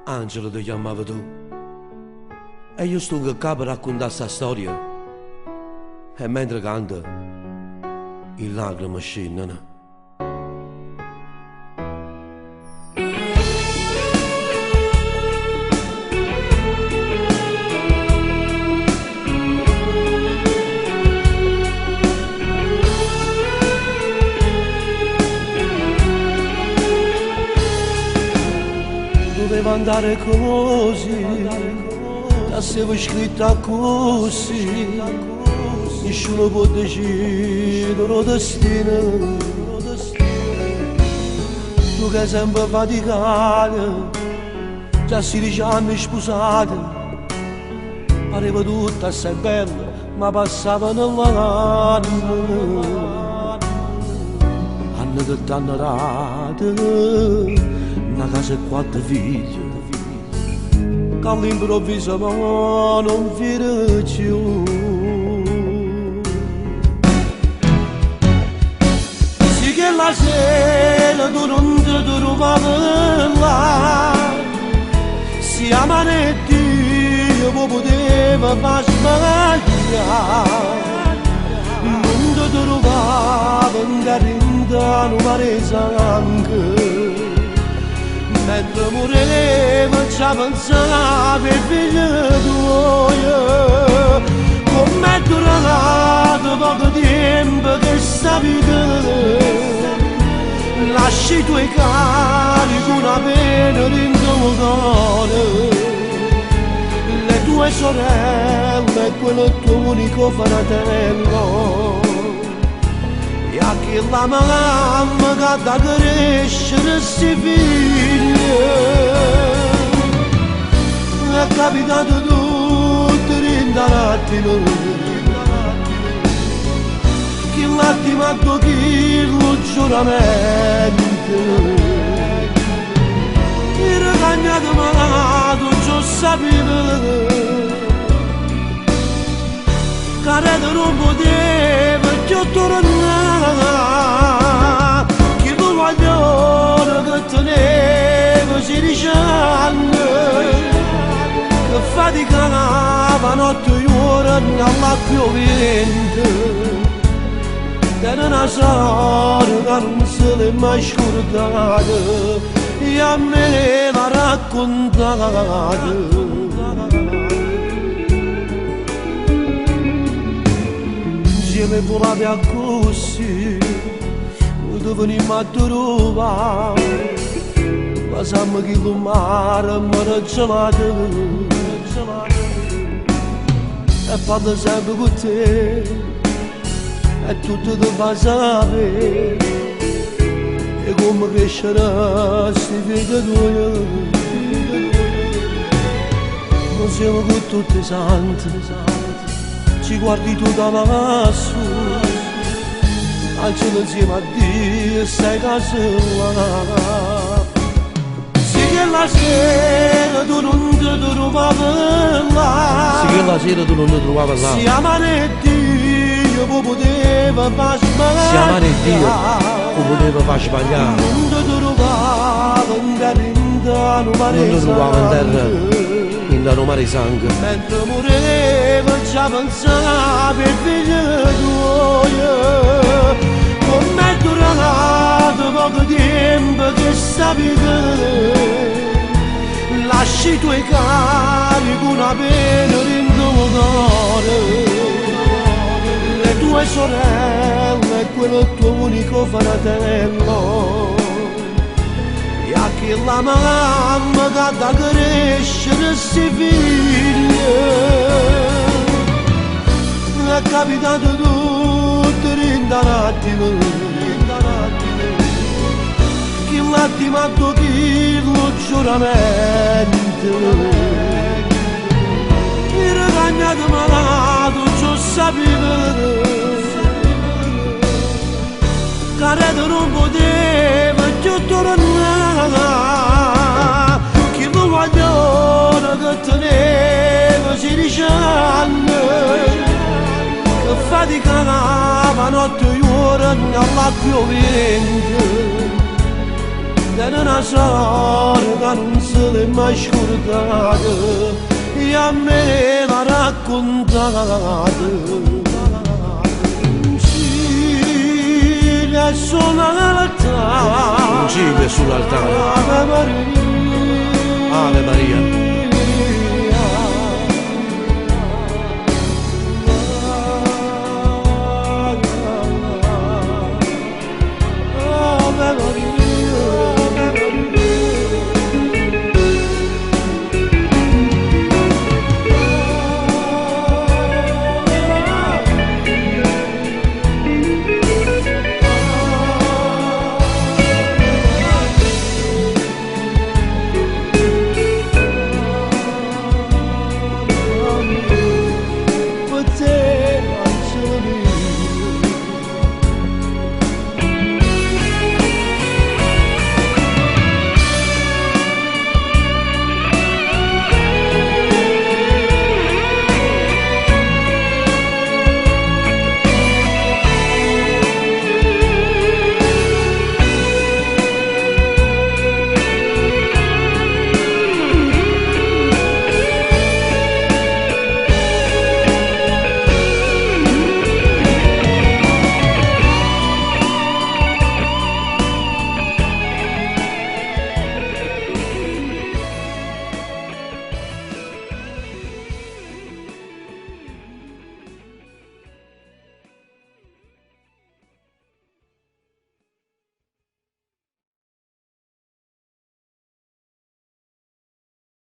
Angelo ti chiamava tu. E io sto che capo a raccontare questa storia. E mentre canta, le lacrime scendono. Doveva andare così, la stava scritta così, nessuno può decidere il destino. Tu che sei sempre faticata, già 16 anni sposata, pareva tutta assai bella, ma passavano anni che t'hanno dato una casa e 4 figli, che all'improvviso non viene più. Sì che la sera tu non ti trovavi là, si amanetti io poteva far sbagliare, non ti trovavo in carrinta non mare sangue. Mentre moriva già pensavo ai figli tuoi, com'è durato poco tempo che sta vita. Lasci i tuoi cari con una pena dentro il cuore, le tue sorelle e quello tuo unico fratello. E a chi la mamma che da crescere sti figli, è capitato tutto in un attimo, chi l'attimo ha chi lo giuramento, il ragagnato malato già sapeva, che non poteva più tornare, chi lo vogliono che teneva 16 anni, che faticava notte e ore alla piovente, che una storia che non se l'è mai scordata, e a me l'ha raccontata. Insieme volate a così, dove venimmo a trovare, passiamo che il mare mi gelato, e parlo sempre con te, e tutto ti fa sapere, e come crescerà sti figli tuoi, non siamo con tutti santi. Ci guardi tu da lassù, al cielo insieme a Dio e stai casa là. Sì che la sera tu non ti trovavi là, Sì che la sera tu non ti trovavi là, si amare Dio poteva far sbagliare, si amare Dio poteva far sbagliare, non ti trovava in terra, non ti trovava in terra, in da mare sangue. Mentre moriva già pensavo ai figli tuoi, com'è durato poco tempo che sta vita. Lasci i tuoi cari con una pena dentro il cuore, le tue sorelle e quello tuo unico fratello. E a chi la mamma che da crescere sti figli, è capitato tutto in un attimo, chi l'attimo ha chi lo giuramento, il ragagnato malato già sapeva, che non poteva più tornare, chi lo vogliono che teneva 16 anni, che faticava notte e ore alla piovente, Era una sorda non se l'è mai scordata e a me l'ha raccontata. Ciglia sull'altare, un ciglio sull'altare, Ave Maria, Ave Maria,